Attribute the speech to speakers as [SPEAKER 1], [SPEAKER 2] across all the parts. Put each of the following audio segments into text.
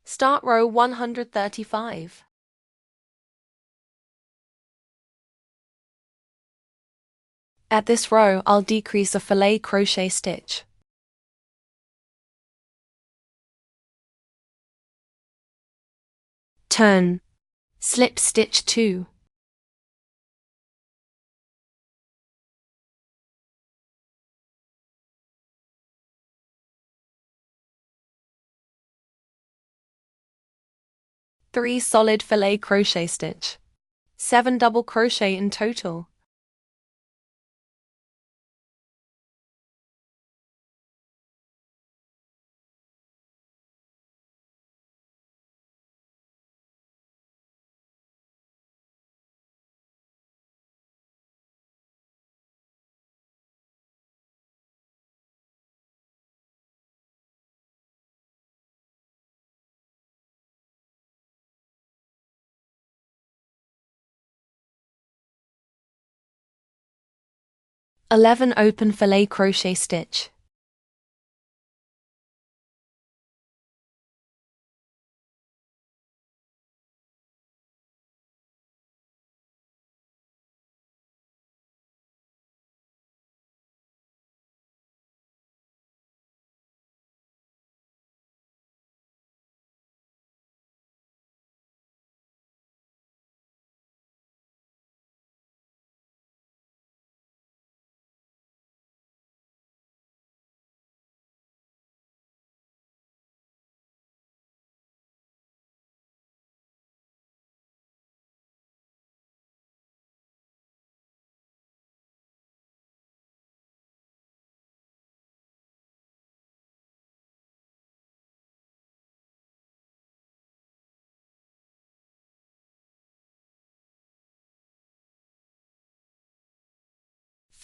[SPEAKER 1] Start row 135. At this row, I'll decrease a fillet crochet stitch. Turn. Slip stitch 2. Three solid fillet crochet stitch. 7 double crochet in total. Eleven open fillet crochet stitch.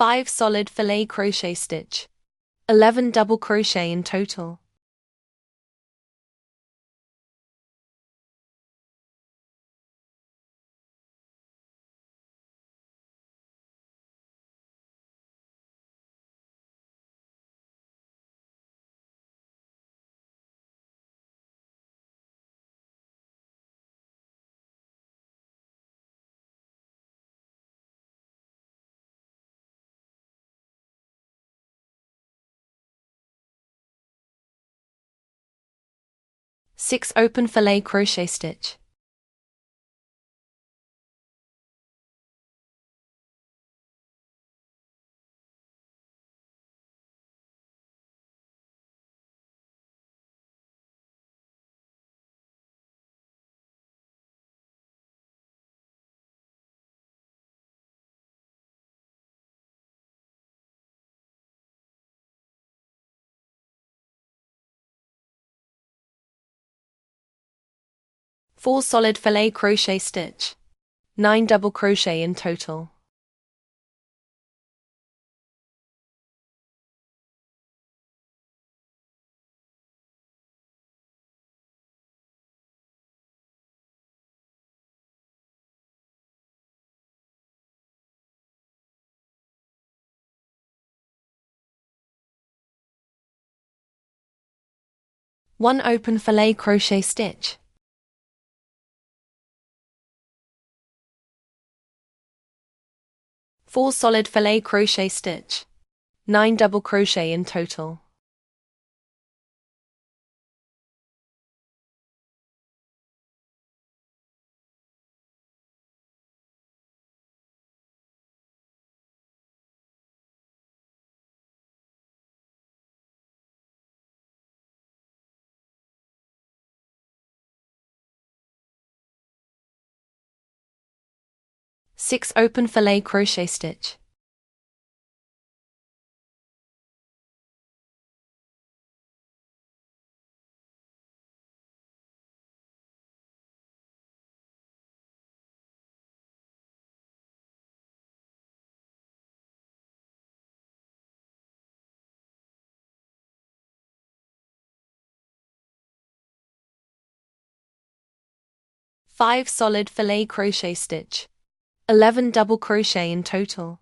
[SPEAKER 1] Five solid fillet crochet stitch. 11 double crochet in total. Six open fillet crochet stitch. Four solid fillet crochet stitch. 9 double crochet in total. One open fillet crochet stitch. Four solid fillet crochet stitch. 9 double crochet in total. Six open fillet crochet stitch. Five solid fillet crochet stitch. 11 double crochet in total.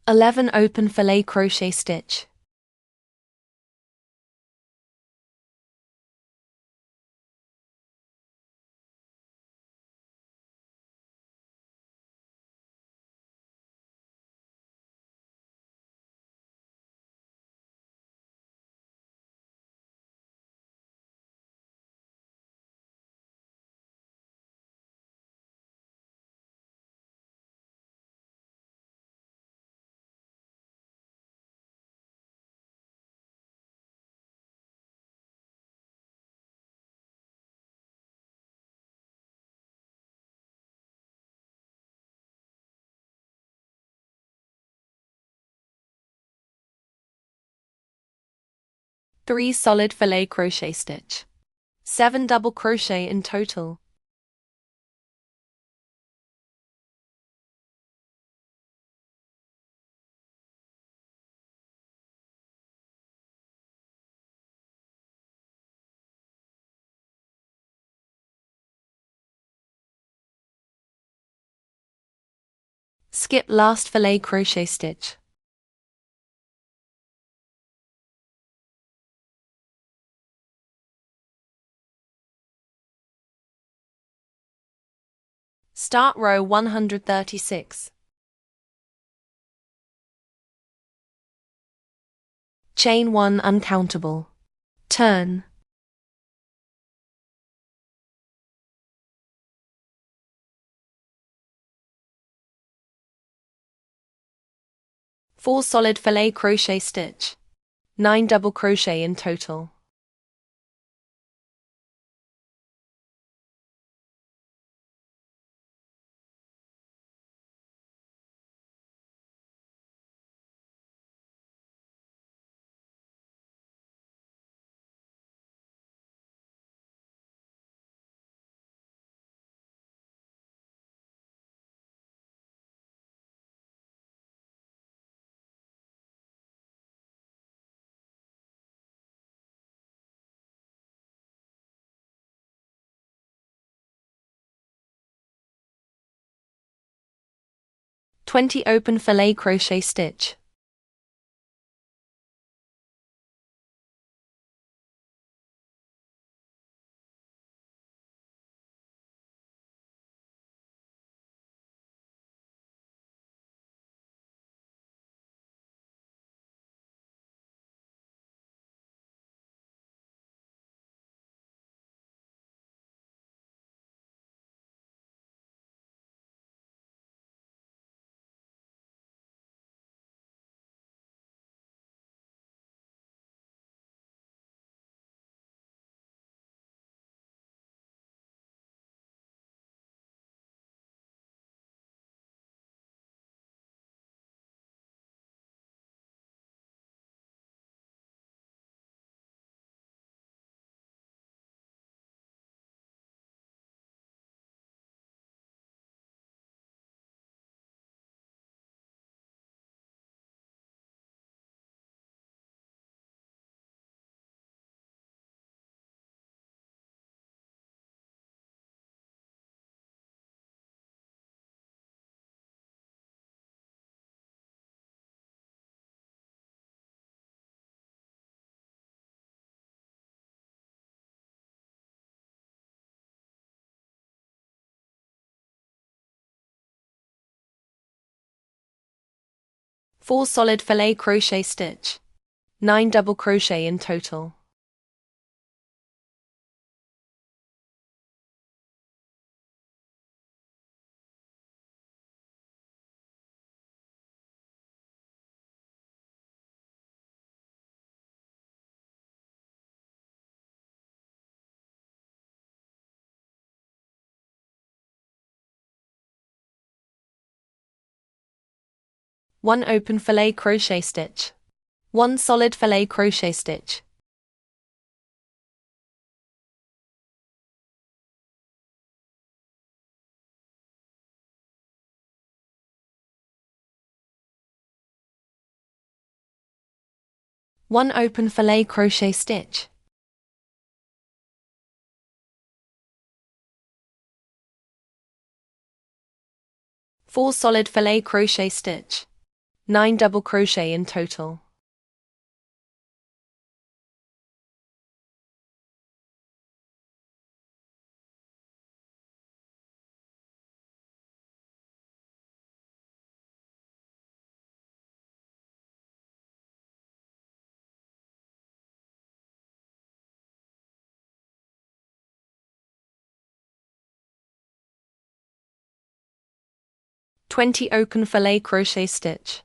[SPEAKER 1] 11 open filet crochet stitch. 3 solid filet crochet stitch. 7 double crochet in total. Skip last filet crochet stitch. Start row 136. Chain 1 uncountable. Turn. Four solid filet crochet stitch. 9 double crochet in total. Twenty open filet crochet stitch. Four solid filet crochet stitch. 9 double crochet in total. One open filet crochet stitch. 1 solid filet crochet stitch. One open filet crochet stitch. Four solid filet crochet stitch. 9 double crochet in total. Twenty oaken fillet crochet stitch.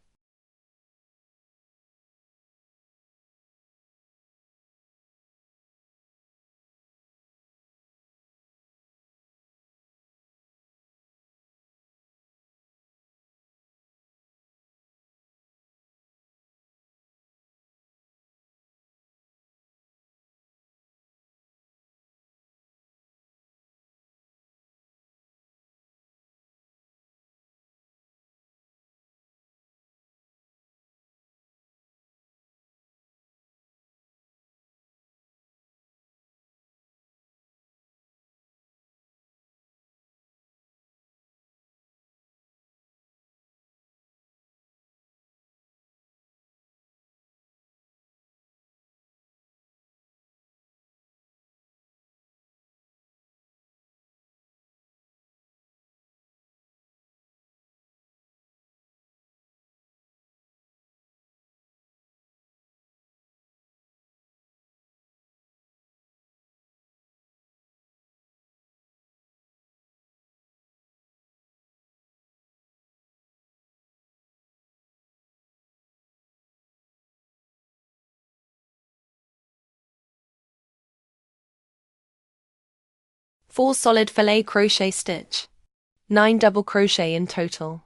[SPEAKER 1] Four solid fillet crochet stitch. 9 double crochet in total.